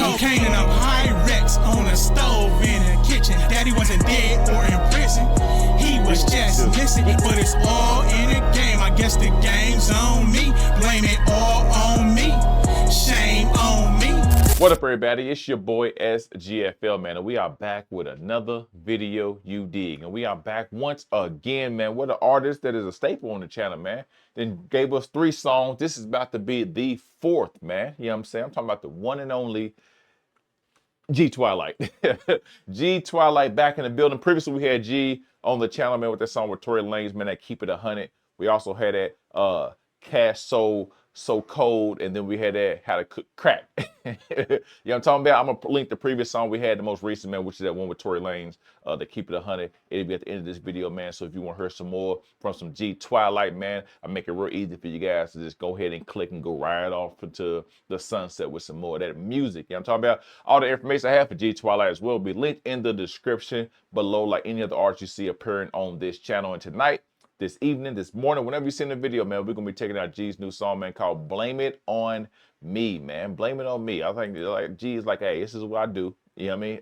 Cocaine and a Pyrex on a stove in the kitchen. Daddy wasn't dead or in prison. He was just missing, but it's all in the game. I guess the game's on me. Blame it all on me. Shame on me. What up, everybody? It's your boy SGFL, man, and we are back with another video, you dig. And we are back once again, man. What an artist that is a staple on the channel, man. Then gave us 3 songs. This is about to be the 4th, man. You know what I'm saying? I'm talking about the one and only G Twilight. G Twilight back in the building. Previously, we had G on the channel, man, with that song with Tory Lanez, man, that Keep It 100. We also had that Cash So Cold, and then we had that How to Cook Crack. You know what I'm talking about? I'm gonna link the previous song we had, the most recent, man, which is that one with Tory Lanez, the Keep It 100. It'll be at the end of this video, man. So if you want to hear some more from some G Twilight, man, I make it real easy for you guys to just go ahead and click and go right off into the sunset with some more of that music. You know what I'm talking about? All the information I have for G Twilight as well will be linked in the description below, like any other artists you see appearing on this channel. And tonight, this evening, this morning, whenever you see the video, man, we're gonna be checking out G's new song, man, called Blame It On Me, man. Blame it on me. I think like G is like, hey, this is what I do. You know what I mean?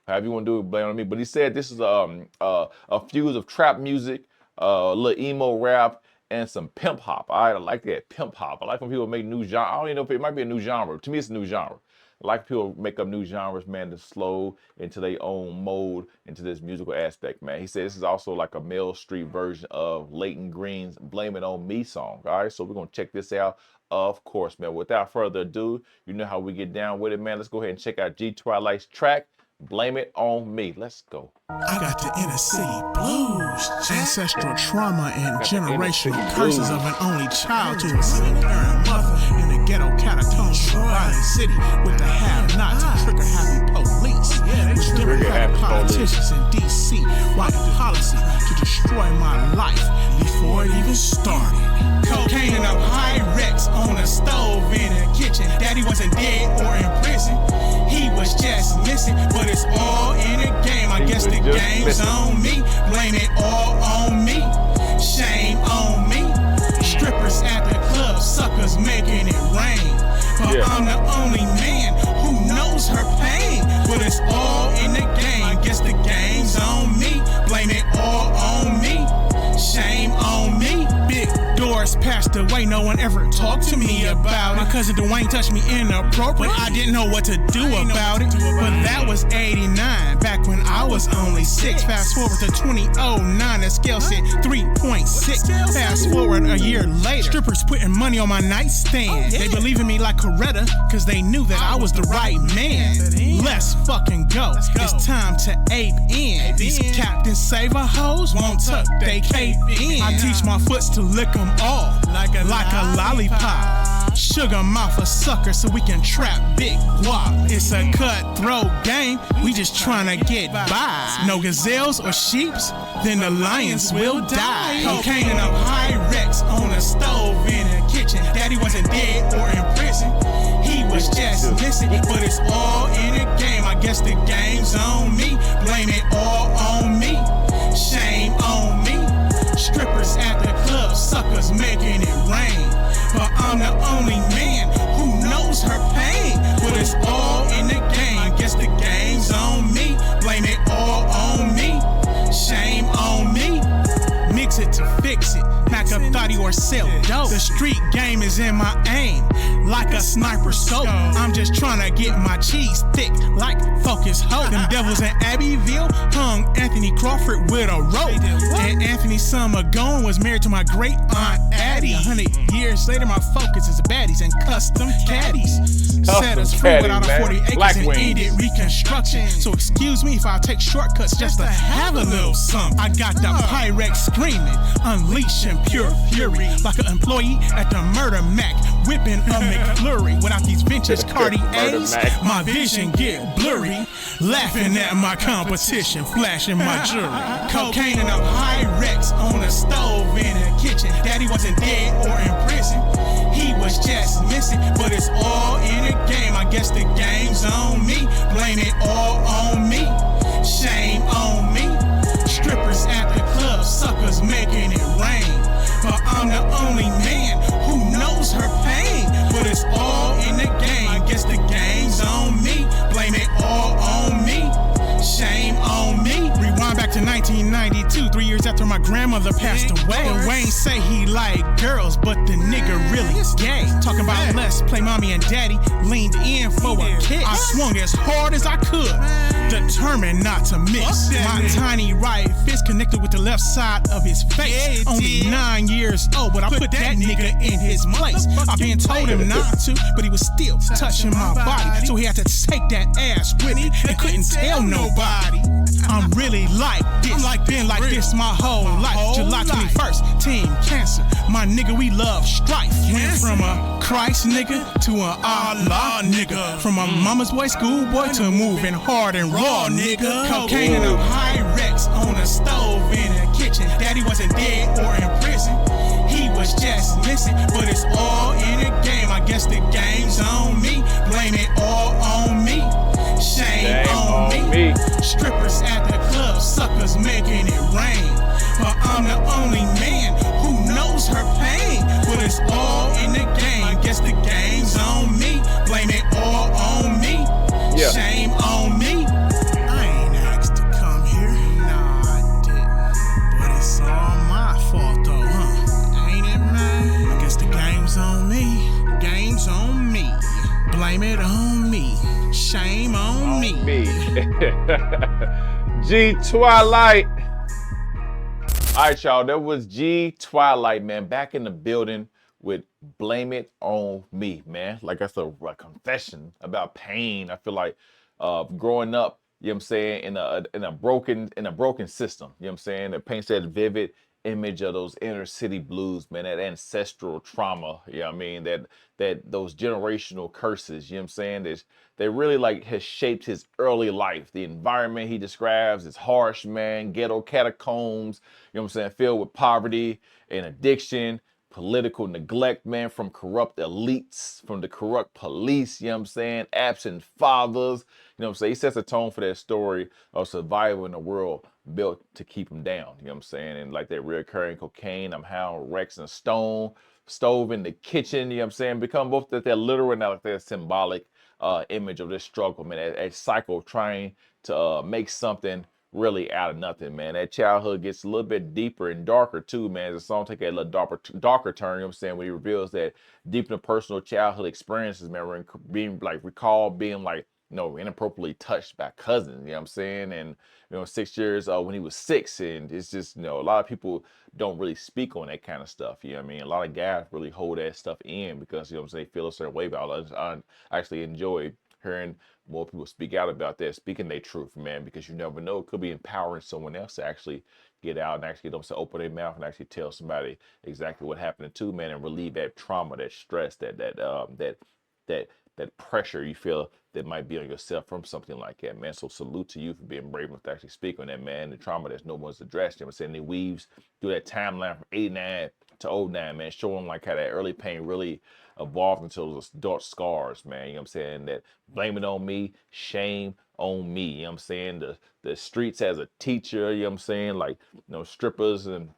However you want to do it, blame it on me. But he said this is a fuse of trap music, a little emo rap, and some pimp hop. I like that, pimp hop. I like when people make new genre. I don't even know if it might be a new genre. To me, it's a new genre. I like people make up new genres, man, to slow into their own mode, into this musical aspect, man. He said this is also like a Mel Street version of Leighton Green's Blame It On Me song. All right, so we're going to check this out, of course, man. Without further ado, you know how we get down with it, man. Let's go ahead and check out G Twilight's track, Blame It On Me. Let's go. I got the inner city blues, ancestral trauma and generational curses of an only child to a single parent mother in a ghetto catacombs of a violent city with the have-nots and trigger-happy police, with Democratic politicians in D.C. writing policy to destroy my life before it even started. Cocaine and a Pyrex on a stove in the kitchen. Daddy wasn't dead or in prison. He was just missing, but it's all in the game. I guess the game's on me. Blame it all on me. Shame on me. Strippers at the club, suckers making it rain. But I'm the only man who knows her pain. But it's all in the game. I guess the game's on me. Blame it all on me. Shame on me. Big Doris passed away, no one ever talked to me about it. My cousin Dwayne touched me inappropriate, I didn't know what to do about it. But that was 89, back when I was only 6. Fast forward to 2009, the scale said 3.6. Fast forward a year later, strippers putting money on my nightstand. They believe in me like Coretta, cause they knew that I was the right man. Let's fucking go, it's time to ape in. These Captain Saver hoes won't tuck they cape in. I teach my foots to lick them off like a lollipop. Sugar mouth a sucker so we can trap big guap. It's a cutthroat game, we just tryna get by. No gazelles or sheeps, then the lions will die. Cocaine and a Pyrex on a stove in the kitchen. Daddy wasn't dead or in prison. He was just missing, but it's all in the game. I guess the game's on me. Blame it all on me. Shame on me. Strippers at the club, suckers making it rain. But I'm the only man who knows her pain. But it's all in the game. I guess the game's on me. Blame it all on me. Shame on me. Mix it to fix it. Pack up thotty or sell dope. The street game is in my aim, like a sniper scope. I'm just trying to get my cheese thick, like Focus Hope. Them devils in Abbeville hung Anthony Crawford with a rope. And Anthony Summergone was married to my great aunt Addie. 100 years later, my focus is baddies and custom caddies. Set us free without a 40 acres and ended reconstruction. So excuse me if I take shortcuts just to have a little something. I got the Pyrex screaming, unleashing pure fury, like an employee at the Murder Mac, whipping a McFlurry. Without these vintage Cartiers, my vision get blurry. Laughing at my competition, flashing my jewelry. Cocaine and a Pyrex on a stove in the kitchen. Daddy wasn't dead or in prison. He was just missing, but it's all in the game. I guess the game's on me. Blame it all on me. Shame on me. Strippers at the club, suckers making it rain. But I'm the only man who knows her pain. But it's all in the game. I guess the game's on me. after my grandmother passed away. And Wayne say he like girls, but the nigga really gay. Talking about let's play mommy and daddy, leaned in for a kiss. I swung as hard as I could, determined not to miss. My tiny right fist connected with the left side of his face. Only 9 years old, but I put that nigga in his place. I been told him not to, but he was still touching my body, so he had to take that ass with me and couldn't tell nobody. I'm really like this, been like this my whole life. July 21st, Team Cancer, my nigga, we love strife. Went from a Christ nigga to an Allah nigga, from a mama's boy, schoolboy to moving hard and raw nigga. Cocaine in a Pyrex on a stove in the kitchen. Daddy wasn't dead or in prison, he was just missing. But it's all in the game, I guess the game's on me. Blame it all on me, shame on me. Strippers at the club, suckers making it rain, but I'm the only man who knows her pain. But it's all in the game, I guess the game's on me. Blame it all on me, shame on me. I ain't asked to come here, nah I didn't, but it's all my fault though, huh? Ain't it, man? I guess the game's on me, game's on me. Blame it on me, shame on me. G Twilight. All right, y'all, that was G Twilight, man, back in the building with Blame It On Me, man. Like that's a confession about pain. I feel like growing up, you know what I'm saying, in a broken system, you know what I'm saying? It paints that vivid image of those inner city blues, man, that ancestral trauma, you know what I mean, that those generational curses, you know what I'm saying, that really like has shaped his early life. The environment he describes is harsh, man, ghetto catacombs, you know what I'm saying, filled with poverty and addiction, political neglect, man, from corrupt elites, from the corrupt police, you know what I'm saying, absent fathers, you know what I'm saying. He sets a tone for that story of survival in a world built to keep him down, you know what I'm saying, and like that reoccurring cocaine, I'm high on Rex and stove in the kitchen, you know what I'm saying, become both that literal and like that symbolic image of this struggle, man, a cycle of trying to make something really out of nothing, man. That childhood gets a little bit deeper and darker too, man. The song take a little darker turn, you know what I'm saying, when he reveals that deep in the personal childhood experiences, man, being like recalled being like, you know, inappropriately touched by cousins, you know what I'm saying? And, you know, 6 years when he was 6, and it's just, you know, a lot of people don't really speak on that kind of stuff, you know what I mean? A lot of guys really hold that stuff in because, you know what I'm saying, feel a certain way about it. I actually enjoy hearing more people speak out about that, speaking their truth, man, because you never know, it could be empowering someone else to actually get out and actually, don't say, open their mouth and actually tell somebody exactly what happened to, man, and relieve that trauma, that stress, that pressure you feel that might be on yourself from something like that, man. So salute to you for being brave enough to actually speak on that, man. The trauma that no one's addressed, you know what I'm saying? It weaves through that timeline from 89 to 09, man, showing like how that early pain really evolved into those dark scars, man. You know what I'm saying? That blame it on me, shame on me. You know what I'm saying? The streets as a teacher, you know what I'm saying? Like, you know, strippers and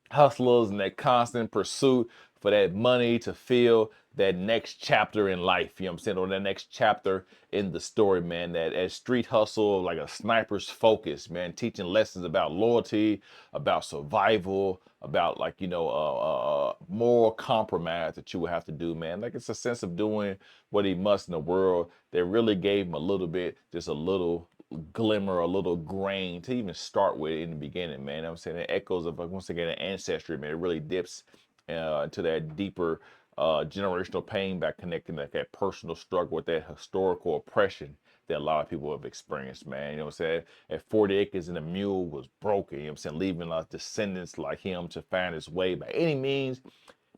hustlers and that constant pursuit for that money to fill that next chapter in life, you know what I'm saying, or that next chapter in the story, man. That street hustle, like a sniper's focus, man, teaching lessons about loyalty, about survival, about like, you know, moral compromise that you would have to do, man. Like it's a sense of doing what he must in the world that really gave him a little bit, just a little glimmer, a little grain to even start with in the beginning, man. You know what I'm saying, the echoes of, like, once again, an ancestry, man. It really dips into that deeper generational pain by connecting that personal struggle with that historical oppression that a lot of people have experienced, man. You know what I'm saying? At 40 acres and a mule was broken, you know what I'm saying? Leaving descendants like him to find his way by any means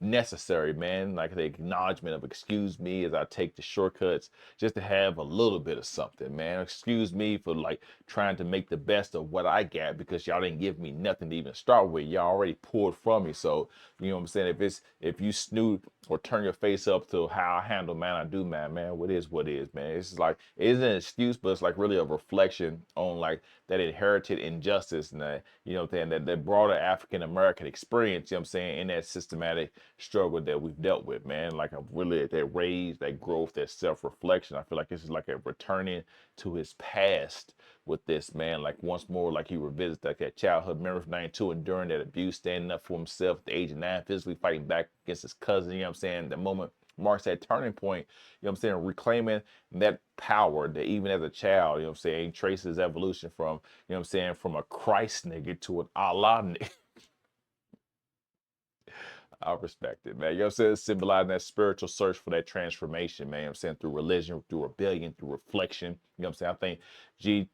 necessary, man. Like the acknowledgement of excuse me as I take the shortcuts just to have a little bit of something, man. Excuse me for like trying to make the best of what I got because y'all didn't give me nothing to even start with. Y'all already pulled from me. So, you know what I'm saying? If you snoot or turn your face up to how I handle, man, I do, man, what is, man. It's like, it isn't an excuse, but it's like really a reflection on like that inherited injustice and that, you know, that broader African American experience, you know what I'm saying, in that systematic struggle that we've dealt with, man. Like I'm really at that raise, that growth, that self-reflection. I feel like this is like a returning to his past with this, man. Like once more, like he revisits like that childhood memory from 92, enduring that abuse, standing up for himself at the age of 9, physically fighting back against his cousin, you know what I'm saying? The moment marks that turning point, you know what I'm saying, reclaiming that power that even as a child, you know what I'm saying, traces evolution from, you know what I'm saying, from a Christ nigga to an Allah nigga. I respect it, man. You know what I'm saying? Symbolizing that spiritual search for that transformation, man. You know what I'm saying? Through religion, through rebellion, through reflection. You know what I'm saying? I think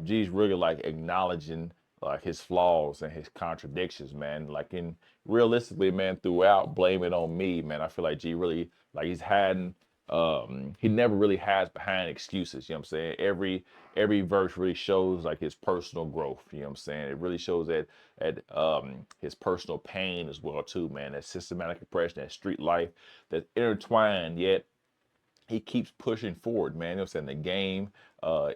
G's really like acknowledging like his flaws and his contradictions, man. Like in realistically, man, throughout blame it on me, man. I feel like G really like he's hiding he never really hides behind excuses, you know what I'm saying? Every verse really shows like his personal growth, you know what I'm saying? It really shows that at his personal pain as well too, man. That systematic oppression, that street life that's intertwined, yet he keeps pushing forward, man. You know what I'm saying? The game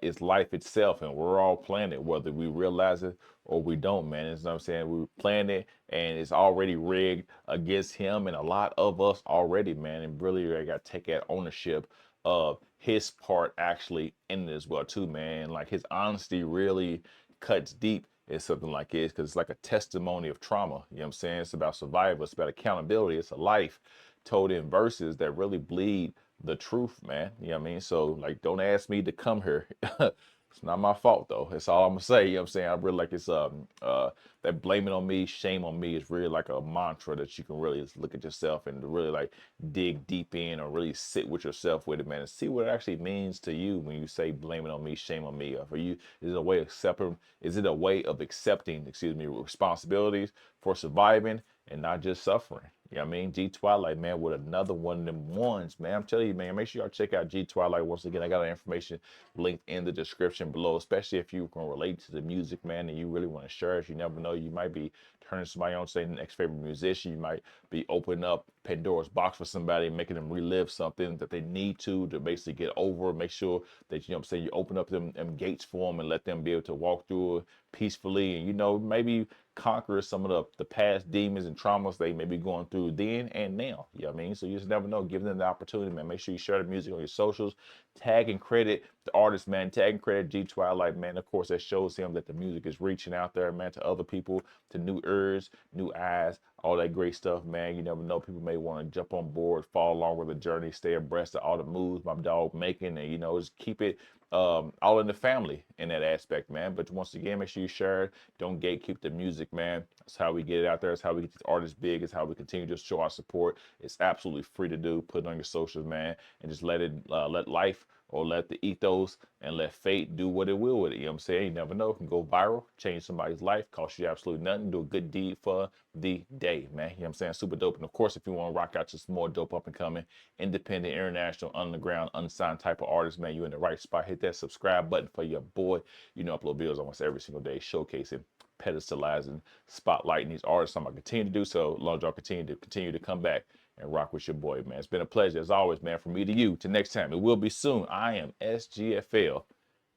is life itself, and we're all playing it, whether we realize it or we don't, man. You know what I'm saying? We're playing it, and it's already rigged against him and a lot of us already, man. And really, I got to take that ownership of his part actually in it as well, too, man. Like his honesty really cuts deep in something like this because it's like a testimony of trauma. You know what I'm saying? It's about survival, it's about accountability, it's a life told in verses that really bleed the truth, man. You know what I mean? So like, don't ask me to come here. It's not my fault though. That's all I'm gonna say. You know what I'm saying? I really like it's that blame it on me, shame on me is really like a mantra that you can really just look at yourself and really like dig deep in or really sit with yourself with it, man, and see what it actually means to you when you say blame it on me, shame on me. For you, is it a way of accepting? Is it a way of accepting, excuse me, responsibilities for surviving and not just suffering? You know what I mean? G Twilight, man, with another one of them ones, man. I'm telling you, man, make sure y'all check out G Twilight. Once again, I got information linked in the description below, especially if you can relate to the music, man, and you really want to share it. You never know, you might be turning somebody on, say, the next favorite musician. You might be opening up Pandora's box for somebody, making them relive something that they need to basically get over. Make sure that, you know what I'm saying, you open up them gates for them and let them be able to walk through it peacefully and, you know, maybe conquer some of the past demons and traumas they may be going through then and now. You know what I mean? So you just never know. Give them the opportunity, man. Make sure you share the music on your socials. Tag and credit the artist, man. Tag and credit G Twilight, man. Of course, that shows him that the music is reaching out there, man, to other people, to new ears, new eyes, all that great stuff, man. You never know. People may want to jump on board, follow along with the journey, stay abreast of all the moves my dog making, and, you know, just keep it all in the family in that aspect, man. But once again, make sure you share it. Don't gatekeep the music, man. That's how we get it out there. It's how we get these artists big. It's how we continue to show our support. It's absolutely free to do. Put it on your socials, man, and just let it, let life or let the ethos and let fate do what it will with it. You know what I'm saying? You never know. It can go viral, change somebody's life, cost you absolutely nothing, do a good deed for the day, man. You know what I'm saying? Super dope. And of course, if you want to rock out to some more dope up and coming, independent, international, underground, unsigned type of artists, man, you in the right spot. Hit that subscribe button for your boy. You know, upload videos almost every single day, showcasing, pedestalizing, spotlighting these artists. I'm gonna continue to do so. Long as y'all continue to come back and rock with your boy, man. It's been a pleasure as always, man. From me to you. Till next time, it will be soon. I am SGFL,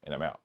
and I'm out.